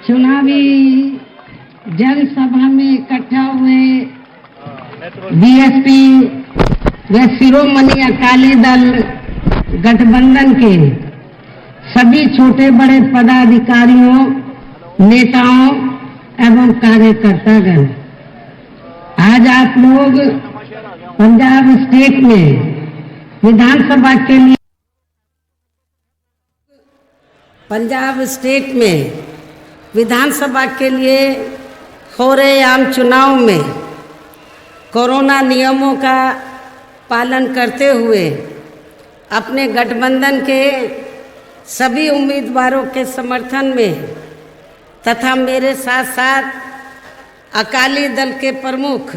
चुनावी जनसभा में इकट्ठा हुए बीएसपी व शिरोमणि अकाली दल गठबंधन के सभी छोटे बड़े पदाधिकारियों, नेताओं एवं कार्यकर्तागण, आज आप लोग पंजाब स्टेट में विधानसभा के लिए हो रहे आम चुनाव में कोरोना नियमों का पालन करते हुए अपने गठबंधन के सभी उम्मीदवारों के समर्थन में तथा मेरे साथ साथ अकाली दल के प्रमुख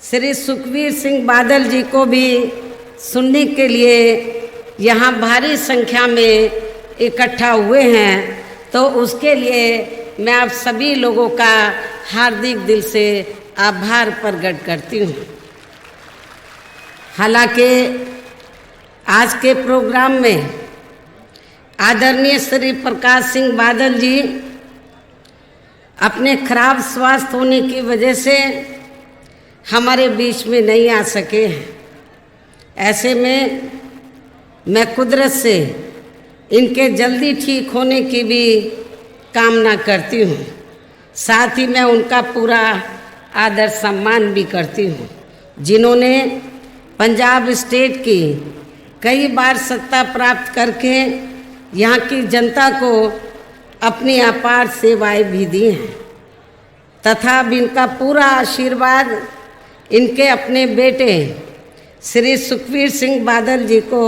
श्री सुखबीर सिंह बादल जी को भी सुनने के लिए यहाँ भारी संख्या में इकट्ठा हुए हैं, तो उसके लिए मैं आप सभी लोगों का हार्दिक दिल से आभार प्रकट करती हूँ। हालांकि आज के प्रोग्राम में आदरणीय श्री प्रकाश सिंह बादल जी अपने खराब स्वास्थ्य होने की वजह से हमारे बीच में नहीं आ सके हैं। ऐसे में मैं कुदरत से इनके जल्दी ठीक होने की भी कामना करती हूँ। साथ ही मैं उनका पूरा आदर सम्मान भी करती हूँ, जिन्होंने पंजाब स्टेट की कई बार सत्ता प्राप्त करके यहाँ की जनता को अपनी अपार सेवाएं भी दी हैं तथा अब इनका पूरा आशीर्वाद इनके अपने बेटे श्री सुखबीर सिंह बादल जी को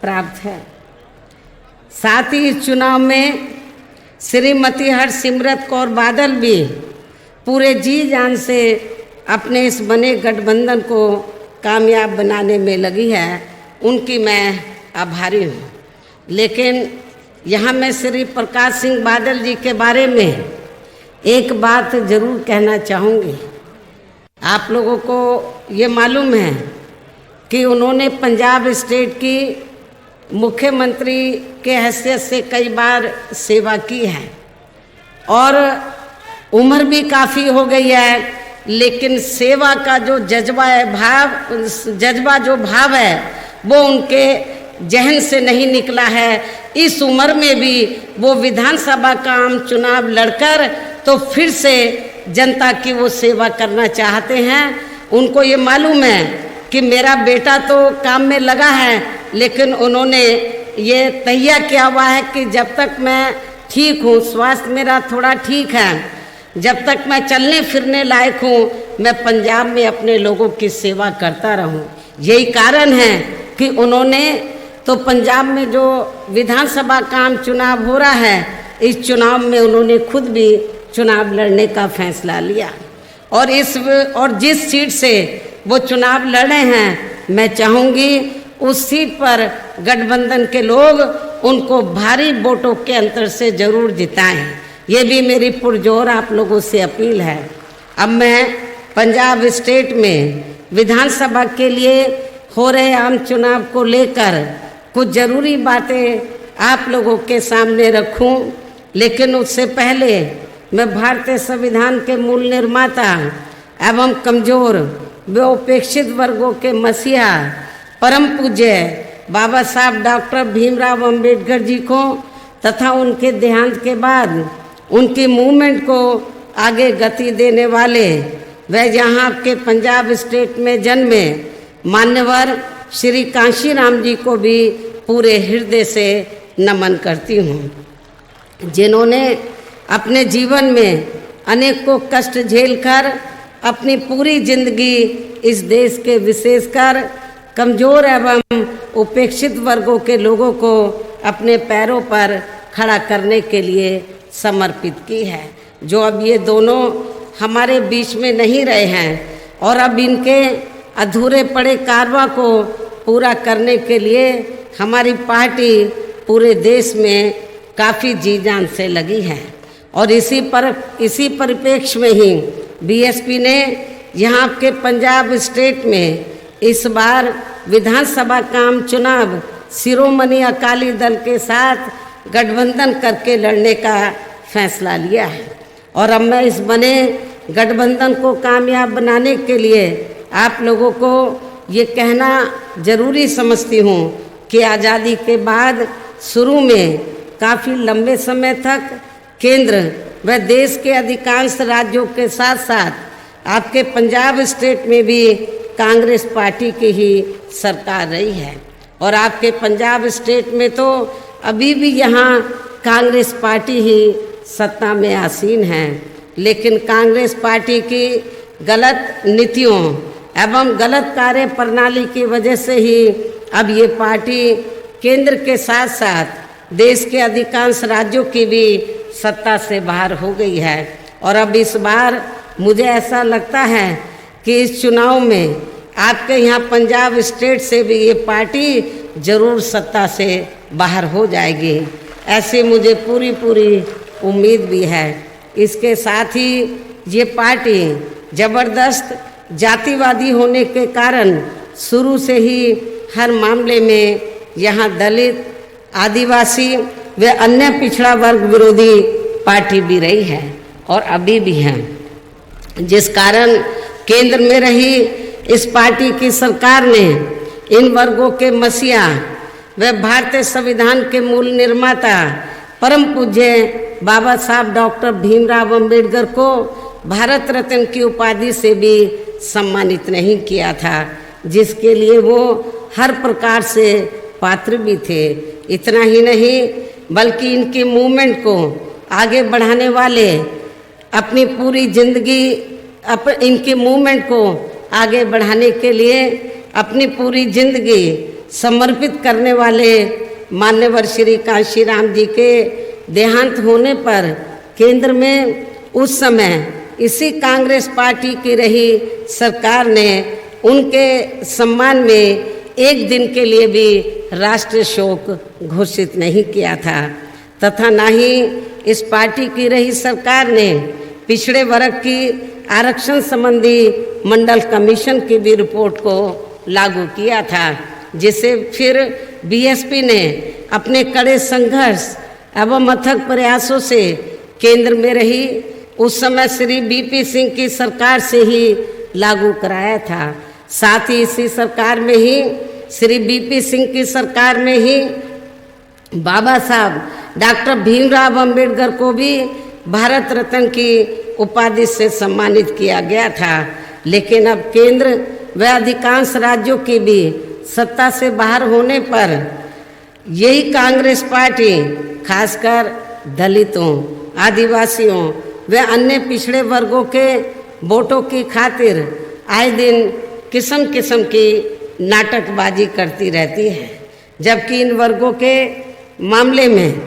प्राप्त है। साथ ही इस चुनाव में श्रीमती हरसिमरत कौर बादल भी पूरे जी जान से अपने इस बने गठबंधन को कामयाब बनाने में लगी है, उनकी मैं आभारी हूँ। लेकिन यहाँ मैं श्री प्रकाश सिंह बादल जी के बारे में एक बात जरूर कहना चाहूँगी। आप लोगों को ये मालूम है कि उन्होंने पंजाब स्टेट की मुख्यमंत्री के हैसियत से कई बार सेवा की है और उम्र भी काफ़ी हो गई है, लेकिन सेवा का जो जज्बा है वो उनके जहन से नहीं निकला है। इस उम्र में भी वो विधानसभा का आम चुनाव लड़कर तो फिर से जनता की वो सेवा करना चाहते हैं। उनको ये मालूम है कि मेरा बेटा तो काम में लगा है, लेकिन उन्होंने ये तैयार किया हुआ है कि जब तक मैं ठीक हूँ, स्वास्थ्य मेरा थोड़ा ठीक है, जब तक मैं चलने फिरने लायक हूँ, मैं पंजाब में अपने लोगों की सेवा करता रहूँ। यही कारण है कि उन्होंने तो पंजाब में जो विधानसभा का आम चुनाव हो रहा है, इस चुनाव में उन्होंने खुद भी चुनाव लड़ने का फैसला लिया और जिस सीट से वो चुनाव लड़े हैं, मैं चाहूँगी उस सीट पर गठबंधन के लोग उनको भारी वोटों के अंतर से जरूर जिताएं। ये भी मेरी पुरजोर आप लोगों से अपील है। अब मैं पंजाब स्टेट में विधानसभा के लिए हो रहे आम चुनाव को लेकर कुछ ज़रूरी बातें आप लोगों के सामने रखूं, लेकिन उससे पहले मैं भारतीय संविधान के मूल निर्माता एवं कमज़ोर व उपेक्षित वर्गों के मसीहा परम पूज्य बाबा साहब डॉक्टर भीमराव अंबेडकर जी को तथा उनके देहांत के बाद उनकी मूवमेंट को आगे गति देने वाले व यहाँ के पंजाब स्टेट में जन्मे मान्यवर श्री कांशीराम जी को भी पूरे हृदय से नमन करती हूँ, जिन्होंने अपने जीवन में अनेकों कष्ट झेलकर अपनी पूरी जिंदगी इस देश के विशेषकर कमज़ोर एवं उपेक्षित वर्गों के लोगों को अपने पैरों पर खड़ा करने के लिए समर्पित की है। जो अब ये दोनों हमारे बीच में नहीं रहे हैं और अब इनके अधूरे पड़े कारवा को पूरा करने के लिए हमारी पार्टी पूरे देश में काफ़ी जी जान से लगी है। और इसी परिप्रेक्ष्य में ही बीएसपी ने यहाँ के पंजाब स्टेट में इस बार विधानसभा का आम चुनाव शिरोमणि अकाली दल के साथ गठबंधन करके लड़ने का फैसला लिया है। और अब मैं इस बने गठबंधन को कामयाब बनाने के लिए आप लोगों को ये कहना ज़रूरी समझती हूँ कि आज़ादी के बाद शुरू में काफ़ी लंबे समय तक केंद्र व देश के अधिकांश राज्यों के साथ साथ आपके पंजाब स्टेट में भी कांग्रेस पार्टी की ही सरकार रही है। और आपके पंजाब स्टेट में तो अभी भी यहाँ कांग्रेस पार्टी ही सत्ता में आसीन है। लेकिन कांग्रेस पार्टी की गलत नीतियों एवं गलत कार्य प्रणाली की वजह से ही अब ये पार्टी केंद्र के साथ साथ देश के अधिकांश राज्यों की भी सत्ता से बाहर हो गई है। और अब इस बार मुझे ऐसा लगता है कि इस चुनाव में आपके यहाँ पंजाब स्टेट से भी ये पार्टी जरूर सत्ता से बाहर हो जाएगी, ऐसी मुझे पूरी उम्मीद भी है। इसके साथ ही ये पार्टी ज़बरदस्त जातिवादी होने के कारण शुरू से ही हर मामले में यहाँ दलित, आदिवासी व अन्य पिछड़ा वर्ग विरोधी पार्टी भी रही है और अभी भी है, जिस कारण केंद्र में रही इस पार्टी की सरकार ने इन वर्गों के मसीहा व भारतीय संविधान के मूल निर्माता परम पूज्य बाबा साहब डॉक्टर भीमराव अंबेडकर को भारत रत्न की उपाधि से भी सम्मानित नहीं किया था, जिसके लिए वो हर प्रकार से पात्र भी थे। इतना ही नहीं बल्कि इनके मूवमेंट को आगे बढ़ाने वाले अपनी पूरी जिंदगी इनके मूवमेंट को आगे बढ़ाने के लिए अपनी पूरी जिंदगी समर्पित करने वाले मान्यवर श्री कांशीराम जी के देहांत होने पर केंद्र में उस समय इसी कांग्रेस पार्टी की रही सरकार ने उनके सम्मान में एक दिन के लिए भी राष्ट्रीय शोक घोषित नहीं किया था, तथा न ही इस पार्टी की रही सरकार ने पिछड़े वर्ग की आरक्षण संबंधी मंडल कमीशन की भी रिपोर्ट को लागू किया था, जिसे फिर बीएसपी ने अपने कड़े संघर्ष एवं अथक प्रयासों से केंद्र में रही उस समय श्री बीपी सिंह की सरकार से ही लागू कराया था। साथ ही इसी सरकार में ही श्री बीपी सिंह की सरकार में ही बाबा साहब डॉक्टर भीमराव अंबेडकर को भी भारत रत्न की उपाधि से सम्मानित किया गया था। लेकिन अब केंद्र व अधिकांश राज्यों की भी सत्ता से बाहर होने पर यही कांग्रेस पार्टी खासकर दलितों, आदिवासियों व अन्य पिछड़े वर्गों के वोटों की खातिर आए दिन किस्म किस्म की नाटकबाजी करती रहती है, जबकि इन वर्गों के मामले में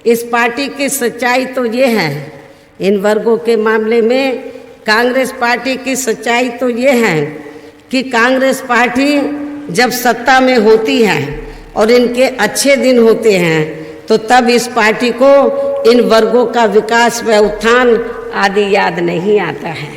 इस पार्टी की सच्चाई तो ये है, इन वर्गों के मामले में कांग्रेस पार्टी की सच्चाई तो ये है कि कांग्रेस पार्टी जब सत्ता में होती है और इनके अच्छे दिन होते हैं तो तब इस पार्टी को इन वर्गों का विकास व उत्थान आदि याद नहीं आता है।